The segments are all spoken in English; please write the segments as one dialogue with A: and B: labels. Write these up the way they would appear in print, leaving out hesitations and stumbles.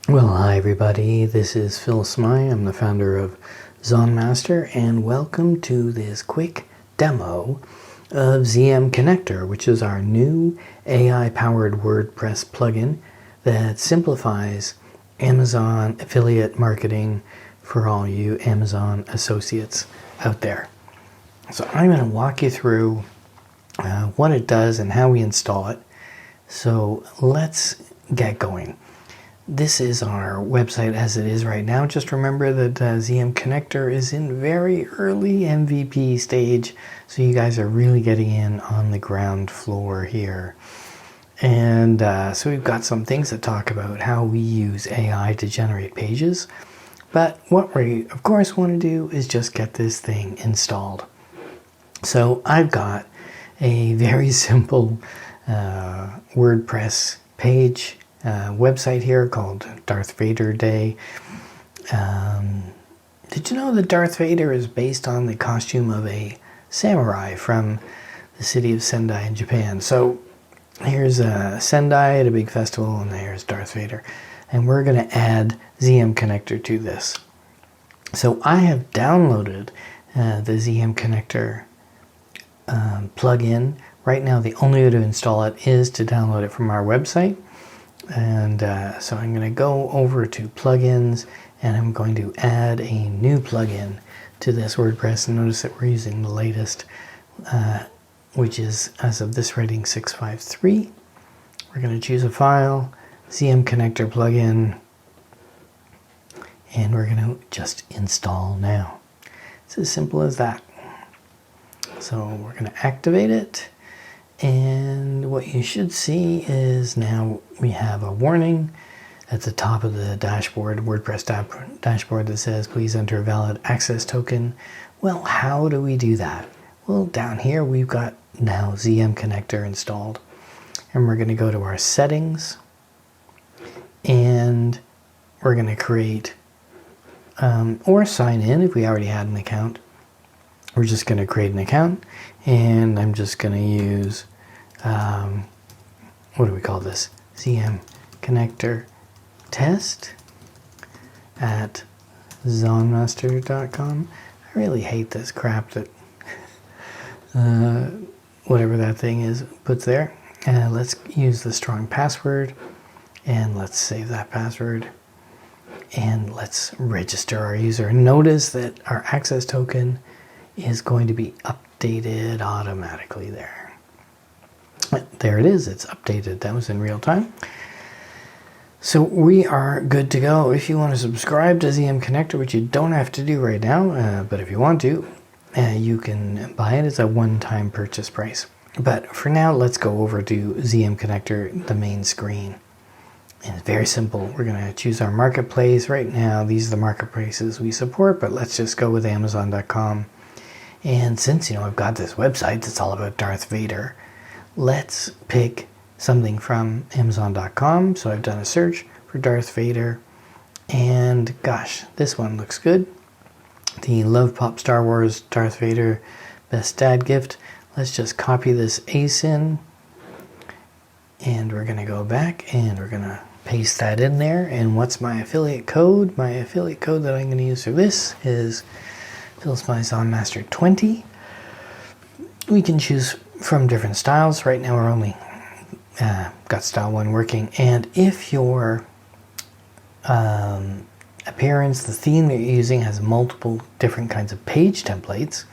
A: Well, hi everybody, this is Phil Smyth. I'm the founder of Zonmaster, and welcome to this quick demo of ZM Connector, which is our new AI-powered WordPress plugin that simplifies Amazon affiliate marketing for all you Amazon associates out there. So I'm going to walk you through what it does and how we install it. So let's get going. This is our website as it is right now. Just remember that ZM Connector is in very early MVP stage, so you guys are really getting in on the ground floor here. And so we've got some things that talk about how we use AI to generate pages. But what we, of course, want to do is just get this thing installed. So I've got a very simple WordPress page website here called Darth Vader Day. Did you know that Darth Vader is based on the costume of a samurai from the city of Sendai in Japan? So here's Sendai at a big festival, and there's Darth Vader. And we're going to add ZM Connector to this. So I have downloaded the ZM Connector plugin. Right now, the only way to install it is to download it from our website. And so I'm going to go over to plugins, and I'm going to add a new plugin to this WordPress. And notice that we're using the latest, which is, as of this rating, 653. We're going to choose a file, ZM Connector plugin, and we're going to just install now. It's as simple as that. So we're going to activate it. And what you should see is now we have a warning at the top of the dashboard, WordPress dashboard, that says, please enter a valid access token. Well, how do we do that? Well, down here we've got now ZM Connector installed. And we're going to go to our settings. And we're going to create or sign in if we already had an account. We're just going to create an account, and I'm just going to use, what do we call this? ZM Connector test at zonmaster.com. I really hate this crap that whatever that thing is puts there. Let's use the strong password, and let's save that password, and let's register our user. Notice that our access token is going to be updated automatically there. There it is, it's updated. That was in real time. So we are good to go. If you want to subscribe to ZM Connector, which you don't have to do right now, but if you want to, you can buy it as a one-time purchase price. But for now, let's go over to ZM Connector, the main screen. And it's very simple. We're going to choose our marketplace. Right now, these are the marketplaces we support, but let's just go with Amazon.com. And since, I've got this website that's all about Darth Vader, let's pick something from Amazon.com. So I've done a search for Darth Vader, and gosh, this one looks good. The Love Pop Star Wars Darth Vader Best Dad Gift. Let's just copy this ASIN, and we're going to go back, and we're going to paste that in there. And what's my affiliate code? My affiliate code that I'm going to use for this is Phil Smyth Zonmaster 20. We can choose from different styles. Right now we're only got style 1 working. And if your appearance, the theme that you're using, has multiple different kinds of page templates,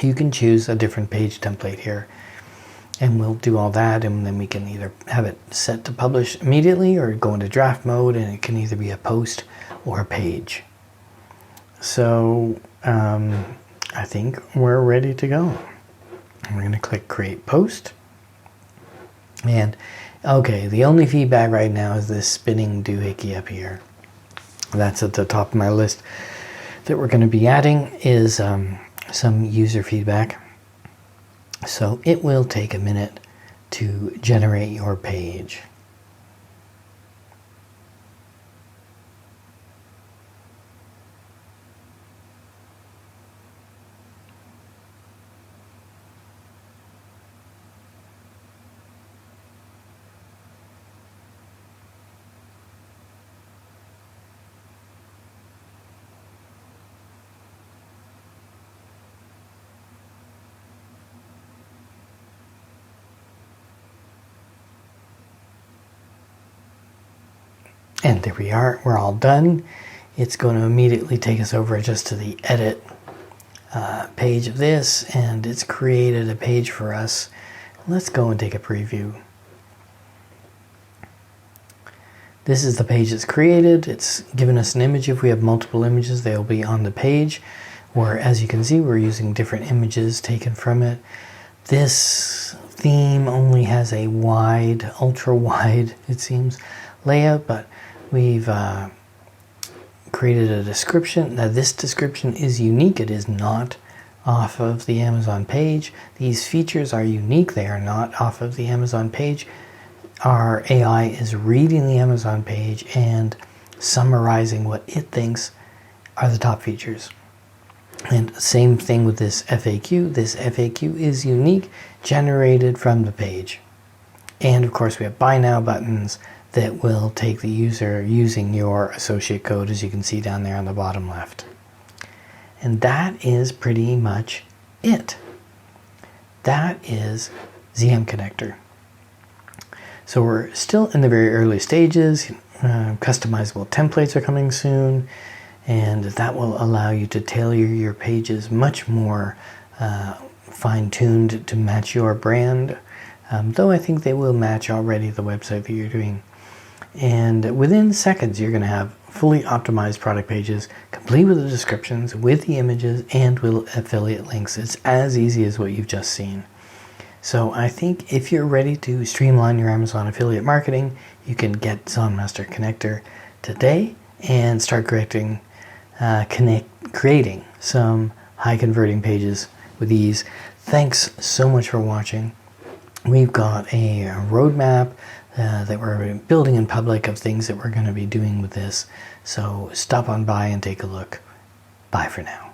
A: you can choose a different page template here. And we'll do all that, and then we can either have it set to publish immediately or go into draft mode, and it can either be a post or a page. So I think we're ready to go. We're going to click Create Post. And okay, the only feedback right now is this spinning doohickey up here. That's at the top of my list that we're going to be adding is some user feedback. So it will take a minute to generate your page. And there we are, we're all done. It's going to immediately take us over just to the edit page of this, and it's created a page for us. Let's go and take a preview. This is the page that's created. It's given us an image. If we have multiple images, they'll be on the page. Or as you can see, we're using different images taken from it. This theme only has a wide, ultra wide, it seems, layout, but we've created a description. Now this description is unique. It is not off of the Amazon page. These features are unique. They are not off of the Amazon page. Our AI is reading the Amazon page and summarizing what it thinks are the top features. And same thing with this FAQ. This FAQ is unique, generated from the page. And of course we have buy now buttons that will take the user using your associate code, as you can see down there on the bottom left. And that is pretty much it. That is ZM Connector. So we're still in the very early stages. Customizable templates are coming soon, and that will allow you to tailor your pages much more fine-tuned to match your brand, though I think they will match already the website that you're doing. And within seconds, you're going to have fully optimized product pages, complete with the descriptions, with the images, and with affiliate links. It's as easy as what you've just seen. So I think if you're ready to streamline your Amazon affiliate marketing, you can get ZonMaster Connector today and start creating some high converting pages with ease. Thanks so much for watching. We've got a roadmap that we're building in public of things that we're going to be doing with this. So stop on by and take a look. Bye for now.